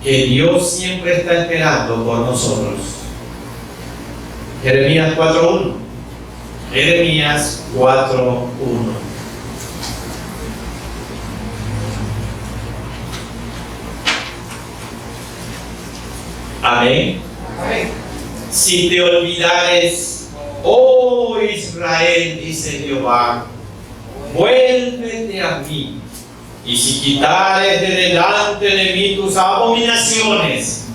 que Dios siempre está esperando por nosotros. Jeremías 4:1. Jeremías 4:1. Amén. Amén. Si te olvidares, oh Israel, dice Jehová, vuélvete a mí. Y si quitares de delante de mí tus abominaciones,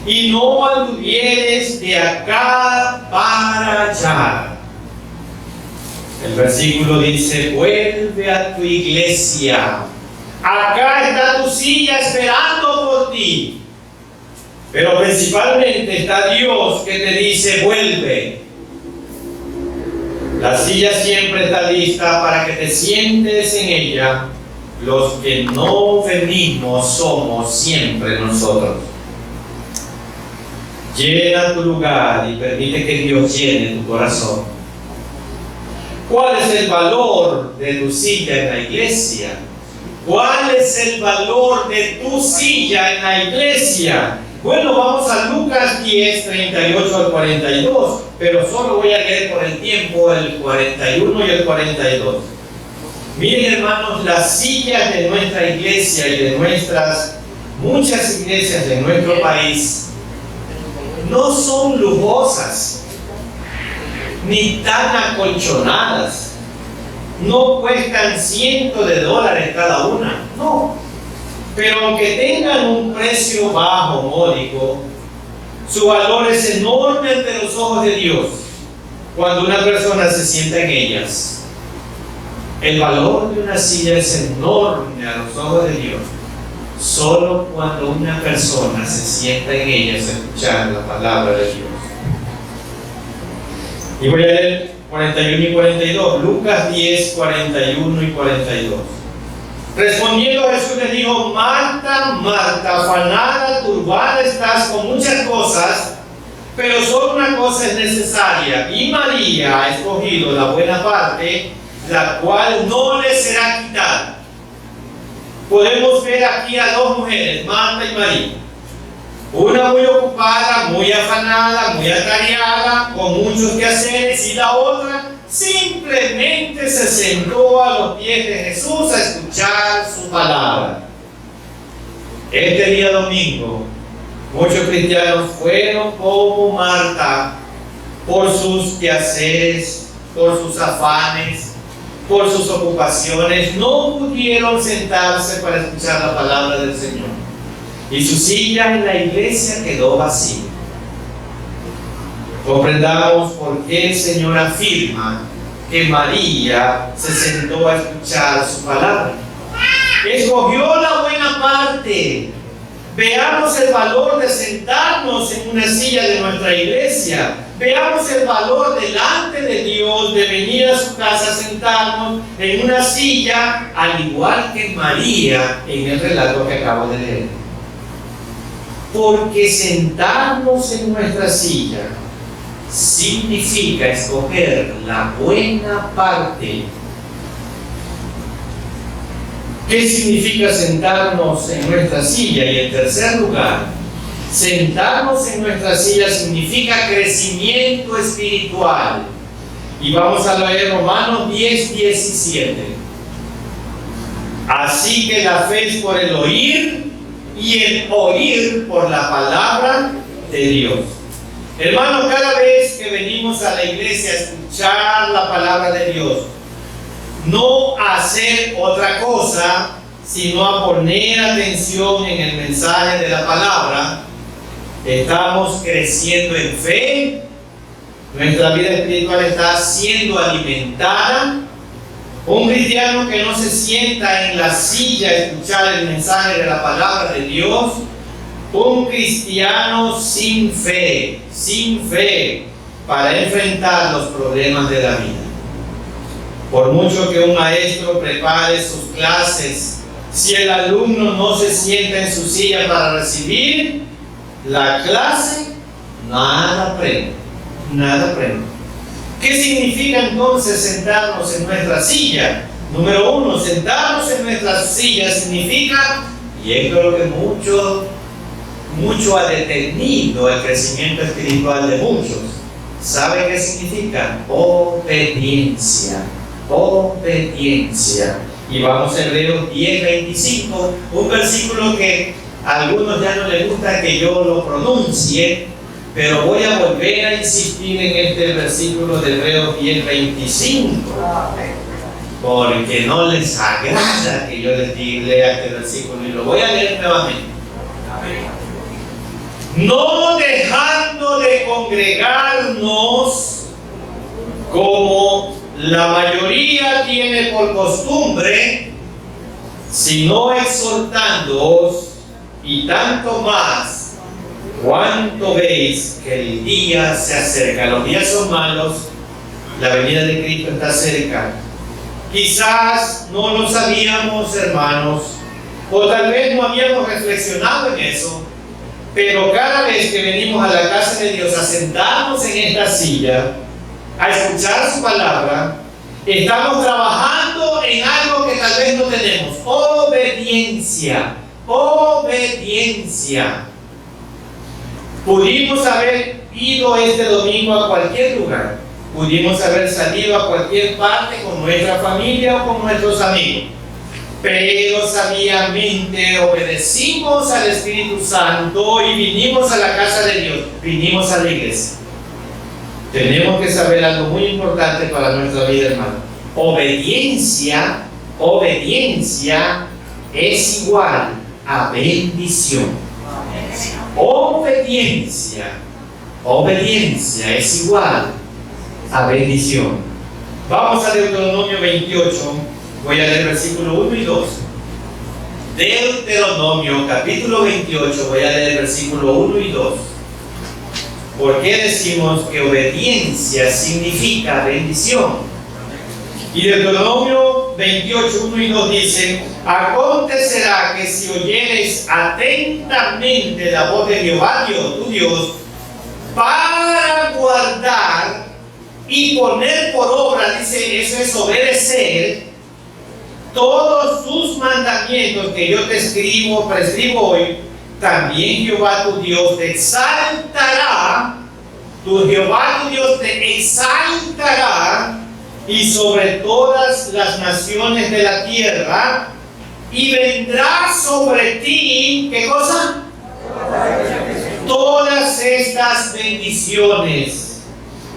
y no anduvieres de acá para allá. El versículo dice: vuelve a tu iglesia. Acá está tu silla esperando por ti. Pero principalmente está Dios que te dice: vuelve. La silla siempre está lista para que te sientes en ella. Los que no venimos somos siempre nosotros. Llena tu lugar y permite que Dios llene tu corazón. ¿Cuál es el valor de tu silla en la iglesia? ¿Cuál es el valor de tu silla en la iglesia? Bueno, vamos a Lucas 10, 38 al 42, pero solo voy a leer por el tiempo el 41 y el 42. Miren, hermanos, las sillas de nuestra iglesia y de muchas iglesias de nuestro país no son lujosas, ni tan acolchonadas. No cuestan cientos de dólares cada una, no. Pero aunque tengan un precio bajo, módico, su valor es enorme ante los ojos de Dios cuando una persona se sienta en ellas. El valor de una silla es enorme a los ojos de Dios solo cuando una persona se sienta en ellas a escuchar la palabra de Dios. Y voy a leer 41 y 42, Lucas 10, 41 y 42. Respondiendo Jesús le dijo: Marta, Marta, afanada, turbada estás con muchas cosas, Pero solo una cosa es necesaria, y María ha escogido la buena parte, la cual no le será quitada. Podemos ver aquí a dos mujeres, Marta y María. Una muy ocupada, muy afanada, muy atareada, con muchos quehaceres, y la otra simplemente se sentó a los pies de Jesús a escuchar su palabra. Este día domingo, muchos cristianos fueron como Marta por sus quehaceres, por sus afanes, por sus ocupaciones. No pudieron sentarse para escuchar la palabra del Señor. Y su silla en la iglesia quedó vacía. Comprendamos por qué el Señor afirma que María se sentó a escuchar su palabra. Escogió la buena parte. Veamos el valor de sentarnos en una silla de nuestra iglesia. Veamos el valor delante de Dios de venir a su casa a sentarnos en una silla, al igual que María en el relato que acabo de leer. Porque sentarnos en nuestra silla significa escoger la buena parte. ¿Qué significa sentarnos en nuestra silla? Y en tercer lugar, sentarnos en nuestra silla significa crecimiento espiritual. Y vamos a leer Romanos 10:17. Así que la fe es por el oír, y el oír por la palabra de Dios. Hermanos, cada vez que venimos a la iglesia a escuchar la palabra de Dios, no hacer otra cosa, sino a poner atención en el mensaje de la palabra, estamos creciendo en fe, nuestra vida espiritual está siendo alimentada. Un cristiano que no se sienta en la silla a escuchar el mensaje de la palabra de Dios, un cristiano sin fe para enfrentar los problemas de la vida. Por mucho que un maestro prepare sus clases, si el alumno no se sienta en su silla para recibir la clase, nada aprende. ¿Qué significa entonces sentarnos en nuestra silla? Número uno, sentarnos en nuestra silla significa, y esto es lo que mucho ha detenido el crecimiento espiritual de muchos. ¿Sabe qué significa? Obediencia. Y vamos a Hebreos 10:25, un versículo que a algunos ya no les gusta que yo lo pronuncie, pero voy a volver a insistir en este versículo de Hebreos 10:25, porque no les agrada que yo les lea este versículo, y lo voy a leer nuevamente. No dejando de congregarnos como la mayoría tiene por costumbre, sino exhortándoos, y tanto más cuanto veis que el día se acerca. Los días son malos, la venida de Cristo está cerca. Quizás no lo sabíamos, hermanos, o tal vez no habíamos reflexionado en eso, pero cada vez que venimos a la casa de Dios a sentarnos en esta silla, a escuchar su palabra, estamos trabajando en algo que tal vez no tenemos: obediencia. Pudimos haber ido este domingo a cualquier lugar, pudimos haber salido a cualquier parte con nuestra familia o con nuestros amigos, pero sabiamente obedecimos al Espíritu Santo y vinimos a la casa de Dios, vinimos a la iglesia. Tenemos que saber algo muy importante para nuestra vida, hermano. Obediencia es igual a bendición. Obediencia es igual a bendición. Vamos a Deuteronomio 28, voy a leer versículo 1 y 2. Deuteronomio capítulo 28, voy a leer versículo 1 y 2. ¿Por qué decimos que obediencia significa bendición? Y Deuteronomio 28, 1 y 2 dice: acontecerá que si oyeres atentamente la voz de Jehová Dios, tu Dios, para guardar y poner por obra, dice, eso es obedecer, todos sus mandamientos que yo te prescribo hoy, también Jehová tu Dios te exaltará, Jehová tu Dios te exaltará, y sobre todas las naciones de la tierra, y vendrá sobre ti, ¿qué cosa? Todas estas bendiciones,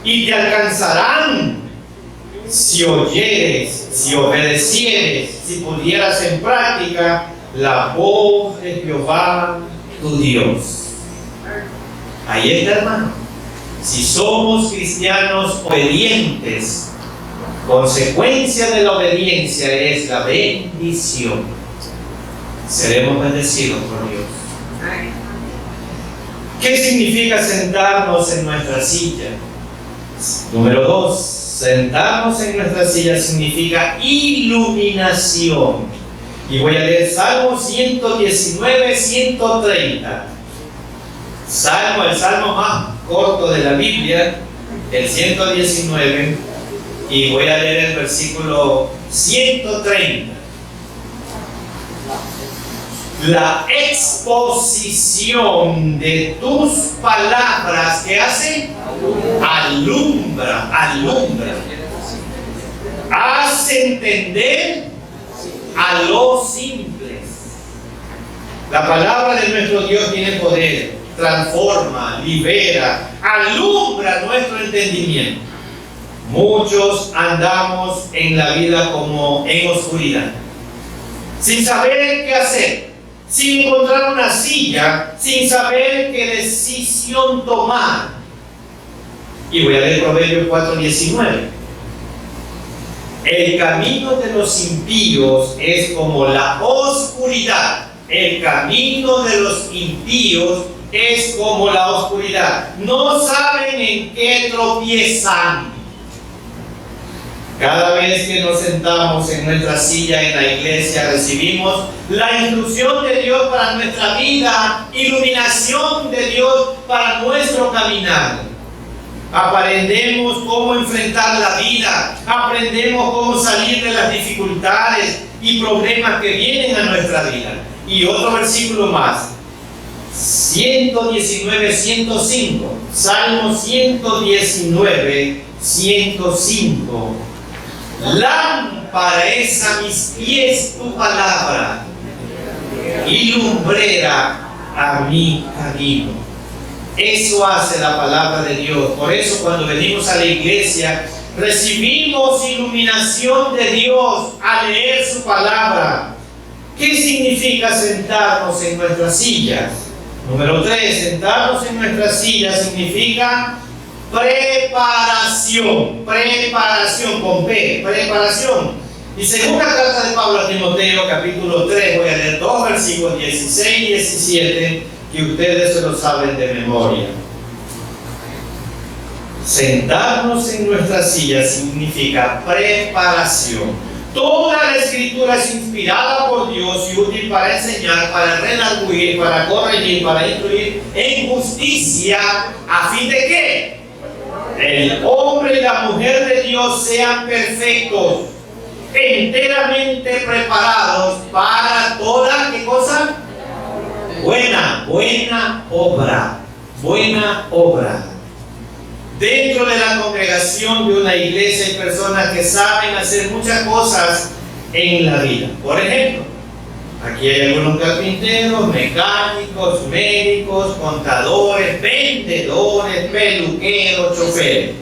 y te alcanzarán si oyeres, si obedecieres, si pusieras en práctica la voz de Jehová tu Dios. Ahí está, hermano. Si somos cristianos obedientes, consecuencia de la obediencia es la bendición. Seremos bendecidos por Dios. ¿Qué significa sentarnos en nuestra silla? Número 2, sentarnos en nuestra silla significa iluminación. Y voy a leer Salmo 119, 130. El salmo más corto de la Biblia, el 119, y voy a leer el versículo 130. La exposición de tus palabras, ¿qué hace? Alumbra. Hace entender a los simples. La palabra de nuestro Dios tiene poder, transforma, libera, alumbra nuestro entendimiento. Muchos andamos en la vida como en oscuridad, sin saber qué hacer, sin encontrar una silla, sin saber qué decisión tomar. Y voy a leer Proverbios 4:19. El camino de los impíos es como la oscuridad. El camino de los impíos es como la oscuridad. No saben en qué tropiezan. Cada vez que nos sentamos en nuestra silla en la iglesia, recibimos la instrucción de Dios para nuestra vida, iluminación de Dios para nuestro caminar. Aprendemos cómo enfrentar la vida, aprendemos cómo salir de las dificultades y problemas que vienen a nuestra vida. Y otro versículo más, 119, 105, Salmo 119, 105. Lámpara es a mis pies tu palabra y lumbrera a mi camino. Eso hace la palabra de Dios. Por eso cuando venimos a la iglesia recibimos iluminación de Dios al leer su palabra. ¿Qué significa sentarnos en nuestras sillas? Número 3, sentarnos en nuestras sillas significa preparación con P, preparación. Y según la carta de Pablo a Timoteo, capítulo 3, voy a leer 2 versículos 16 y 17, que ustedes se lo saben de memoria. Sentarnos en nuestra silla significa preparación. Toda la escritura es inspirada por Dios y útil para enseñar, para redarguir, para corregir, para instruir en justicia, a fin de que el hombre y la mujer de Dios sean perfectos, enteramente preparados para toda, ¿qué cosa? Buena obra. Dentro de la congregación de una iglesia hay personas que saben hacer muchas cosas en la vida. Por ejemplo, aquí hay algunos carpinteros, mecánicos, médicos, contadores, vendedores, peluqueros, choferes.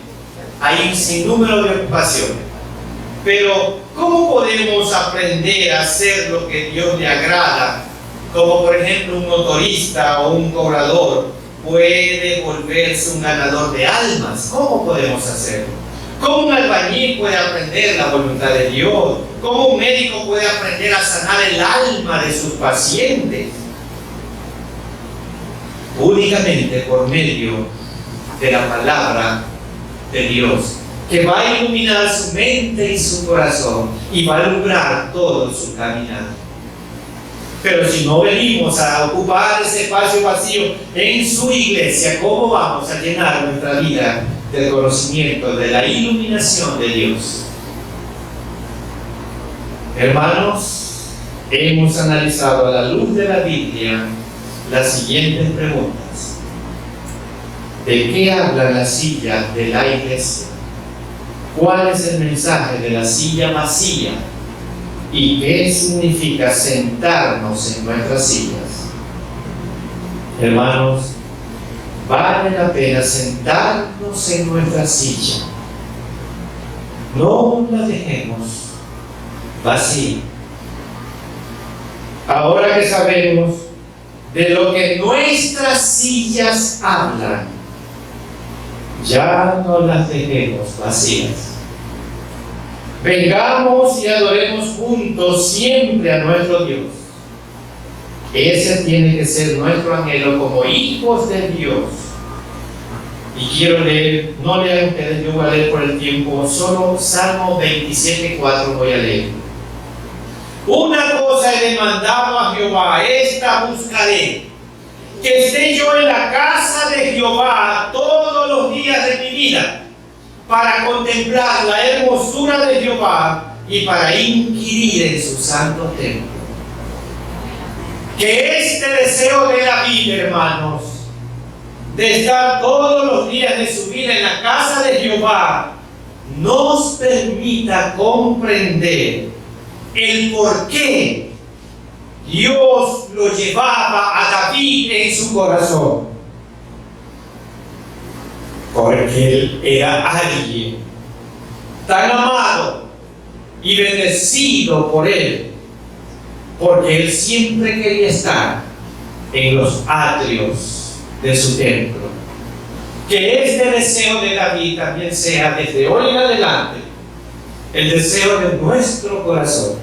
Hay un sinnúmero de ocupaciones. Pero, ¿cómo podemos aprender a hacer lo que Dios le agrada? Como por ejemplo un motorista o un cobrador puede volverse un ganador de almas. ¿Cómo podemos hacerlo? ¿Cómo un albañil puede aprender la voluntad de Dios? ¿Cómo un médico puede aprender a sanar el alma de sus pacientes? Únicamente por medio de la palabra de Dios, que va a iluminar su mente y su corazón y va a alumbrar todo su caminar. Pero si no venimos a ocupar ese espacio vacío en su iglesia, ¿cómo vamos a llenar nuestra vida del conocimiento, de la iluminación de Dios? Hermanos, hemos analizado a la luz de la Biblia las siguientes preguntas. ¿De qué habla la silla de la iglesia? ¿Cuál es el mensaje de la silla vacía? ¿Y qué significa sentarnos en nuestras sillas? Hermanos, vale la pena sentarnos en nuestra silla. No la dejemos vacía. Ahora que sabemos de lo que nuestras sillas hablan, ya no las dejemos vacías. Vengamos y adoremos juntos siempre a nuestro Dios. Ese tiene que ser nuestro anhelo como hijos de Dios. Y quiero leer, no lean ustedes, yo voy a leer por el tiempo, solo Salmo 27:4 voy a leer. Una cosa he demandado a Jehová, esta buscaré, que esté yo en la casa de Jehová todos los días de mi vida, para contemplar la hermosura de Jehová y para inquirir en su santo templo. Que este deseo de David, hermanos, de estar todos los días de su vida en la casa de Jehová, nos permita comprender el por qué Dios lo llevaba a David en su corazón. Porque él era alguien tan amado y bendecido por él, porque él siempre quería estar en los atrios de su templo. Que este deseo de David también sea desde hoy en adelante el deseo de nuestro corazón,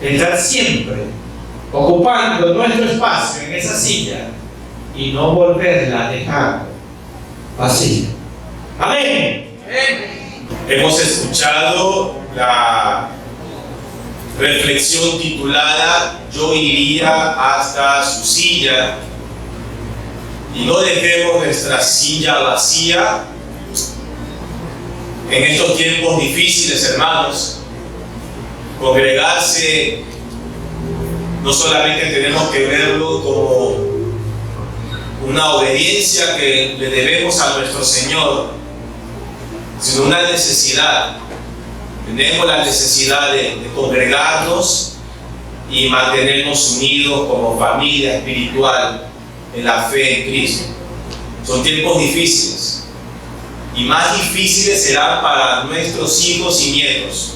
estar siempre ocupando nuestro espacio en esa silla y no volverla a dejar vacía. Amén. Hemos escuchado la reflexión titulada Yo iría hasta su silla, y no dejemos nuestra silla vacía en estos tiempos difíciles, hermanos. Congregarse no solamente tenemos que verlo como una obediencia que le debemos a nuestro Señor, sino una necesidad. Tenemos la necesidad de congregarnos y mantenernos unidos como familia espiritual en la fe en Cristo. Son tiempos difíciles, y más difíciles serán para nuestros hijos y nietos.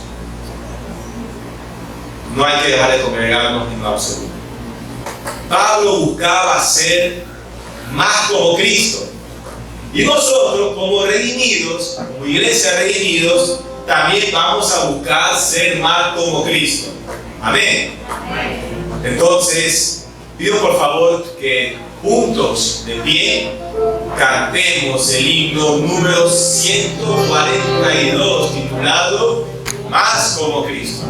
No hay que dejar de congregarnos en lo absoluto. Pablo buscaba ser más como Cristo, y nosotros como redimidos, como iglesia redimidos, también vamos a buscar ser más como Cristo. Amén. Entonces pido por favor que juntos, de pie, cantemos el himno número 142, titulado Más como Cristo.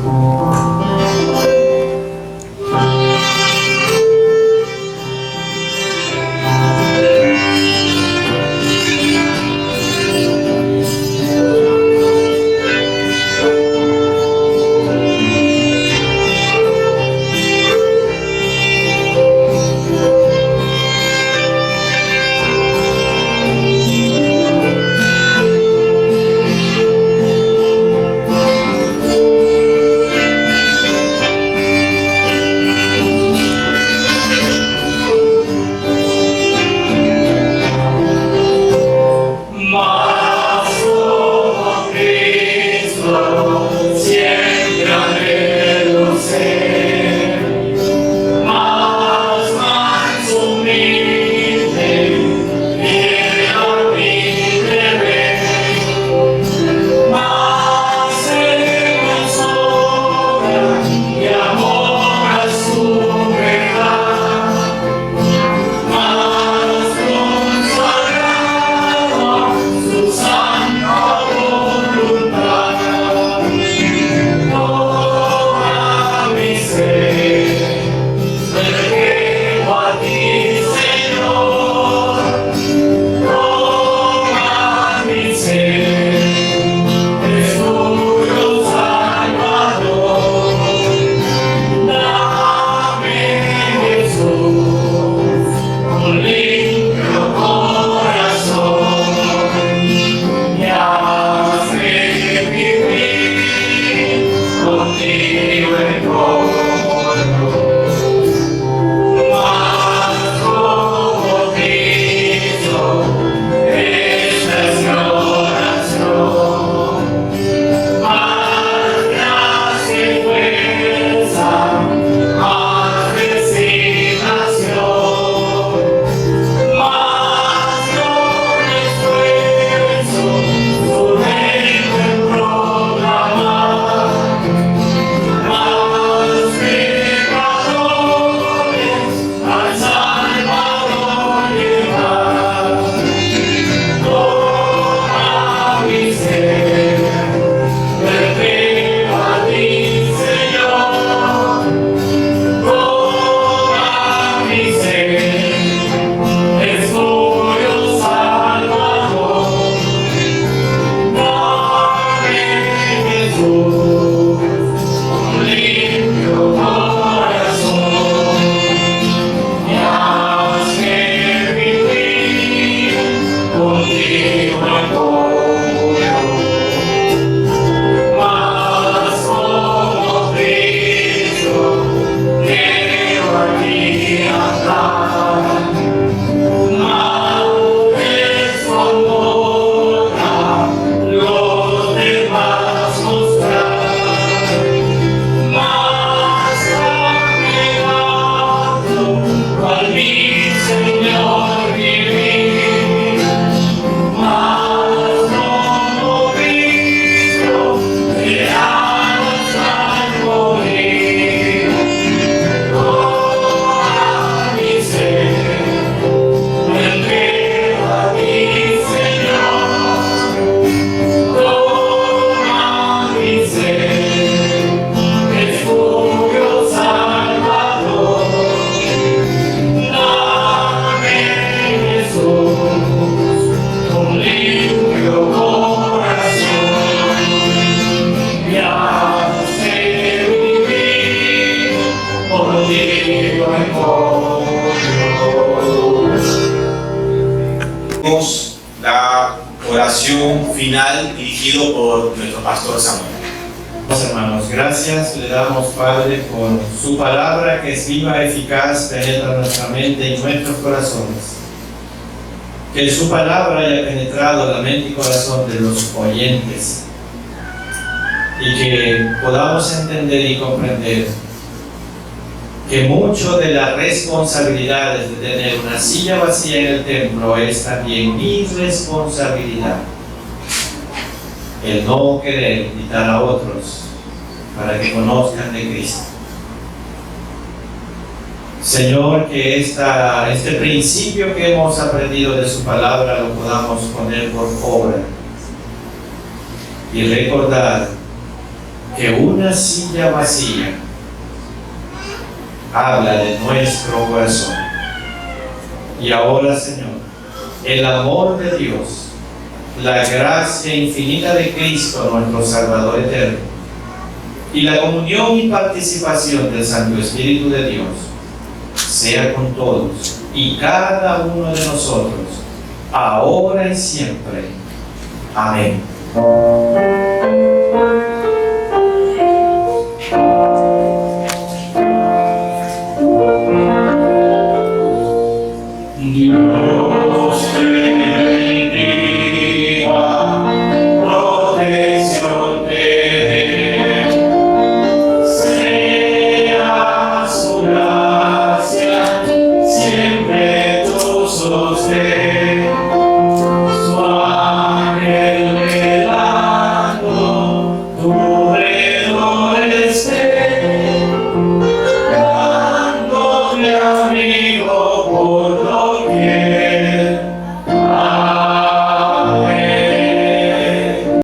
dirigido por nuestro pastor Samuel. Hermanos, gracias le damos, Padre, por su palabra que es viva, eficaz, penetra nuestra mente y nuestros corazones. Que su palabra haya penetrado la mente y corazón de los oyentes y que podamos entender y comprender que mucho de las responsabilidades de tener una silla vacía en el templo es también mi responsabilidad. El no querer invitar a otros para que conozcan de Cristo. Señor, que este principio que hemos aprendido de su palabra lo podamos poner por obra y recordar que una silla vacía habla de nuestro corazón. Y ahora, Señor, el amor de Dios, la gracia infinita de Cristo, nuestro Salvador eterno, y la comunión y participación del Santo Espíritu de Dios, sea con todos y cada uno de nosotros, ahora y siempre. Amén. Dios te bendiga, protección te dé, sea su gracia siempre tu sostén, su ángel velando tu alrededor esté, dándote amigo por